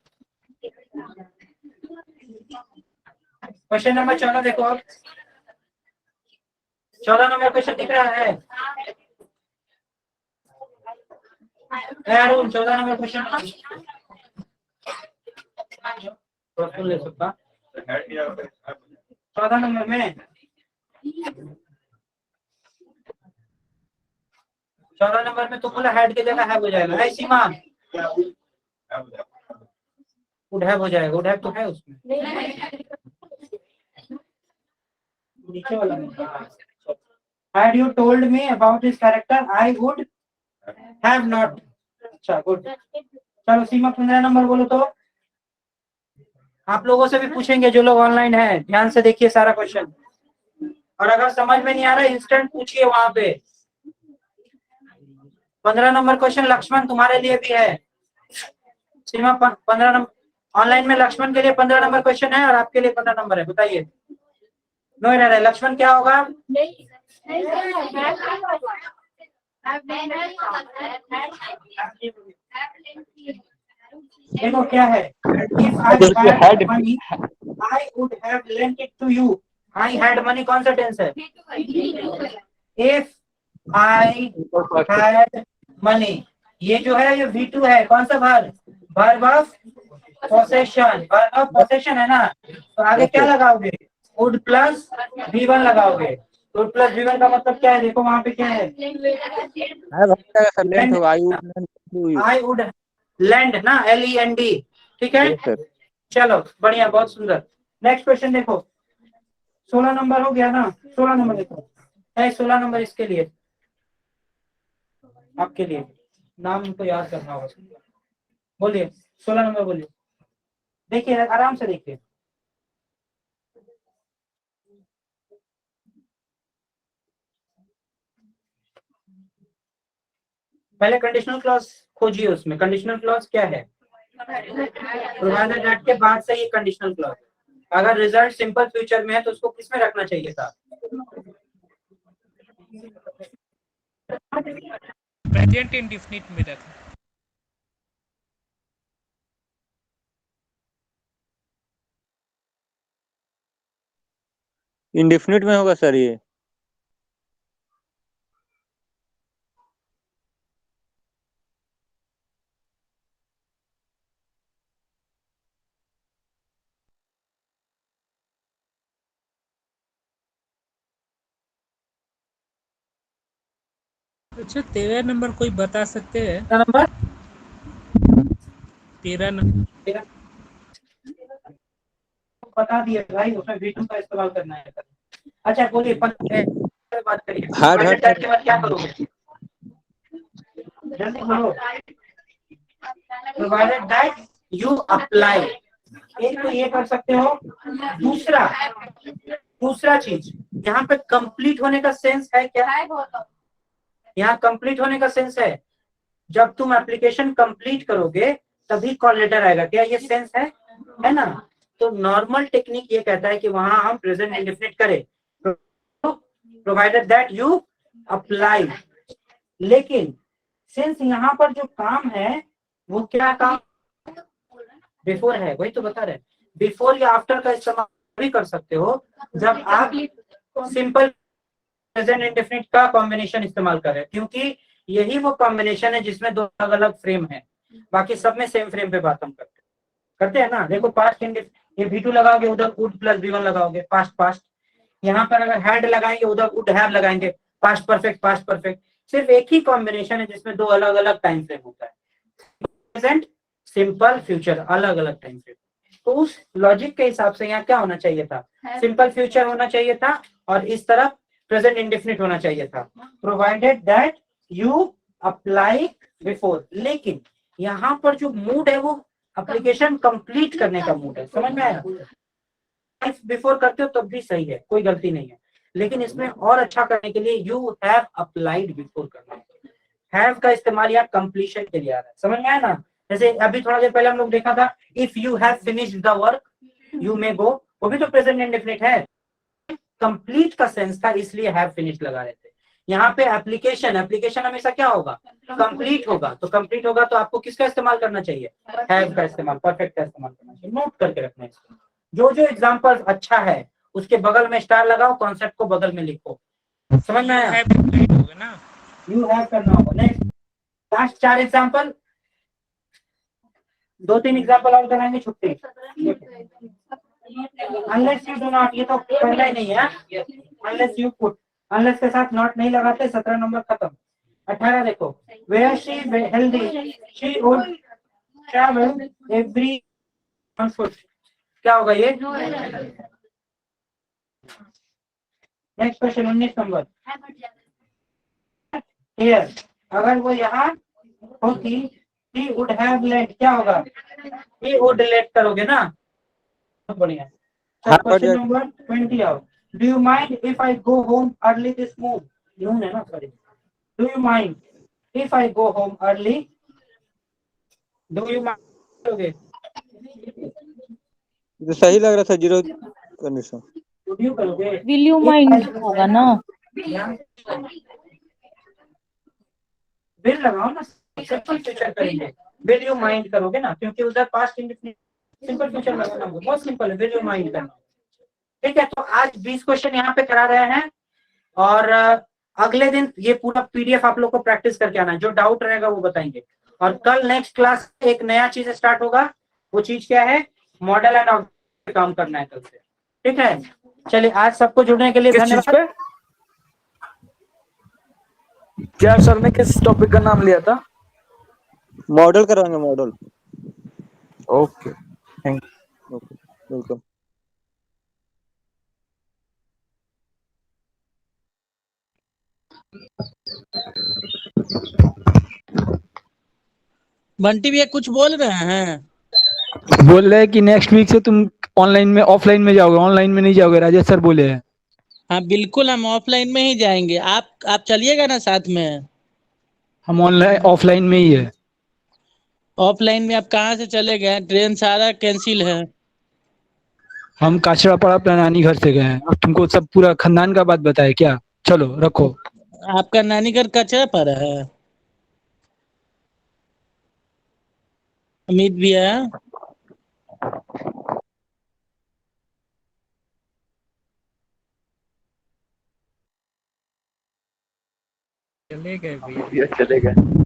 क्वेश्चन नंबर 14 देखो अब। 14 नंबर क्वेश्चन दिख रहा है अरुण? 14 नंबर क्वेश्चन ले सकता 14 नंबर में, 14 नंबर में तो बोला हेड की जगह हैव हो जाएगा। है सीमा? वुड हैव हो जाएगा। वुड हैव तो है उसमें नीचे वाला में। Had you told me about his character, I would have not। अच्छा गुड। चलो सीमा 15 नंबर बोलो तो। आप लोगों से भी पूछेंगे जो लोग ऑनलाइन है, ध्यान से देखिए सारा क्वेश्चन, और अगर समझ में नहीं आ रहा इंस्टेंट पूछिए वहां पे। 15 नंबर क्वेश्चन लक्ष्मण तुम्हारे लिए भी है। सीमा 15 नंबर ऑनलाइन में लक्ष्मण के लिए 15 नंबर क्वेश्चन है और आपके लिए 15 नंबर है। बताइए नो एरर। लक्ष्मण क्या होगा? देखो क्या है, If I had money, I would have lent it to you। I had money कौन सा टेंस है? If I had money, ये जो है ये V2 है। कौन सा verb? Verb of possession. Verb of possession है ना, तो आगे क्या लगाओगे? वुड प्लस V1 लगाओगे। वुड प्लस V1 का मतलब क्या है? देखो वहां पे क्या है? आई वुड लैंड ना, LEND। ठीक है, चलो बढ़िया, बहुत सुंदर। नेक्स्ट क्वेश्चन देखो, 16 नंबर हो गया ना। 16 नंबर देखो है, 16 नंबर इसके लिए, आपके लिए नाम तो याद करना होगा। बोलिए 16 नंबर बोलिए, देखिए आराम से देखिए। पहले कंडीशनल क्लॉज खोजिए, उसमें कंडीशनल क्लॉज क्या है? प्रोवाइडेड दैट के बाद से ये कंडीशनल क्लॉज। अगर रिजल्ट सिंपल फ्यूचर में है तो उसको किस में रखना चाहिए था? प्रेजेंट इंडेफिनिट में रखा। इंडेफिनिट में होगा सर ये। अच्छा 13 नंबर कोई बता सकते हैं? नंबर 13 नंबर बता दिए भाई, उसमें V2 का इस्तेमाल करना है। अच्छा बोलिए, बात करिए। हार्ड के बाद क्या करोगे? जल्दी बोलो। प्रोवाइडेड दैट यू अप्लाई, एक तो ये कर सकते हो। दूसरा चीज यहाँ पे कंप्लीट होने का सेंस है क्या? यहाँ कंप्लीट होने का सेंस है, जब तुम एप्लीकेशन कंप्लीट करोगे तभी कॉल लेटर आएगा। क्या ये सेंस है ना? तो नॉर्मल टेक्निक ये कहता है कि वहां हम प्रेजेंट इंडेफिनिट करें, प्रोवाइडेड दैट यू अप्लाई। लेकिन सिंस यहाँ पर जो काम है वो क्या काम? बिफोर है, वही तो बता रहे। बिफोर या आफ्टर का इस्तेमाल भी कर सकते हो जब आप सिंपल प्रेजेंट इंडेफिनिट का कॉम्बिनेशन इस्तेमाल करें, क्योंकि यही वो कॉम्बिनेशन है जिसमें दो अलग अलग फ्रेम है, बाकी सब में सेम फ्रेम पे बात हम करते हैं ना। देखो पास्ट इंडेफिनिट, ये V2 लगाओगे उधर वुड प्लस V1 लगाओगे, पास्ट पास्ट। यहाँ पर अगर हैड लगाएंगे उधर वुड हैव लगाएंगे, पास्ट परफेक्ट पास्ट परफेक्ट। सिर्फ एक ही कॉम्बिनेशन है जिसमें दो अलग अलग टाइम फ्रेम होता है, प्रेजेंट सिंपल फ्यूचर अलग अलग टाइम फ्रेम। तो उस लॉजिक के हिसाब से यहाँ क्या होना चाहिए था, सिंपल फ्यूचर होना चाहिए था और इस तरफ प्रेजेंट इंडेफिनिट होना चाहिए था, provided that you apply before. लेकिन यहाँ पर जो मूड है वो एप्लीकेशन कंप्लीट करने का मूड है, समझ में आया। बिफोर करते हो तब भी सही है, कोई गलती नहीं है, लेकिन इसमें और अच्छा करने के लिए यू हैव अप्लाइड बिफोर करना है। हैव का इस्तेमाल यार कंप्लीशन के लिए आ रहा है, समझ में आया ना। जैसे अभी थोड़ा देर पहले हम लोग देखा था, if you have finished the work you may go, वो भी तो प्रेजेंट इंडेफिनिट है, कंप्लीट का सेंस था इसलिए हैव फिनिश्ड लगा रहे थे। यहाँ पे एप्लीकेशन हमेशा क्या होगा, कंप्लीट होगा। तो कंप्लीट होगा तो आपको किसका इस्तेमाल करना चाहिए, हैव का इस्तेमाल, परफेक्ट का इस्तेमाल करना चाहिए। नोट करके रखना है इसको। जो जो एग्जांपल अच्छा है उसके बगल में स्टार लगाओ, कॉन्सेप्ट को बगल में लिखो, समझ में आया। यू हैव करना होगा। नेक्स्ट लास्ट 4 एग्जांपल, 2-3 एग्जांपल और कराएंगे, छुट्टी। अनलेस यू डू नॉट, ये तो पहला ही नहीं है, अनलेस यू पुट, अनलेस के साथ नॉट नहीं लगाते, 17 नंबर खत्म। 18 देखो, were she healthy she would travel every on foot, क्या होगा ये। नेक्स्ट क्वेश्चन 19 नंबर, हियर अगर वो यहाँ होती he would have let, क्या होगा, he would let करोगे ना, बहुत बढ़िया। क्वेश्चन नंबर 20 आओ, do you mind if I go home early this noon है ना, sorry, do you mind if I go home early, do you mind करोगे, सही लग रहा था, जीरो कंडीशन। would you करोगे, विल यू माइंड होगा ना, विल लगाओ ना, सिंपल फ्यूचर करेंगे, विल यू माइंड करोगे ना, क्योंकि उधर पास्ट इंडेफिनिट, सिंपल फ्यूचर लगाना बहुत सिंपल है, विल यू माइंड करना। ठीक है, तो आज 20 क्वेश्चन यहाँ पे करा रहे हैं और अगले दिन ये पूरा पीडीएफ आप लोग को प्रैक्टिस करके आना है, जो डाउट रहेगा वो बताएंगे। और कल नेक्स्ट क्लास एक नया चीज स्टार्ट होगा, वो चीज क्या है, मॉडल एंड ऑब्जेक्ट काम करना है कल से। ठीक है, चलिए आज सबको जुड़ने के लिए धन्यवाद। क्या सर ने किस टॉपिक का नाम लिया था, मॉडल करवाएंगे, model. Okay, thank you. Okay, welcome. Bunty भैया कुछ बोल रहे हैं, बोल रहे हैं कि नेक्स्ट वीक से तुम ऑनलाइन में, ऑफलाइन में जाओगे, ऑनलाइन में नहीं जाओगे, राजेश सर बोले हैं। हाँ बिल्कुल, हम ऑफलाइन में ही जाएंगे, आप चलिएगा ना साथ में। हम ऑनलाइन ऑफलाइन में ही है। ऑफलाइन में आप कहाँ से चले गए, ट्रेन सारा कैंसिल है। हम काचरापाड़ा अपना नानी घर से गए हैं, अब तुमको सब पूरा खानदान का बात बताए क्या, चलो रखो। आपका नानी घर कचरा पड़ा है, अमित भैया। चले गए भैया, चले गए।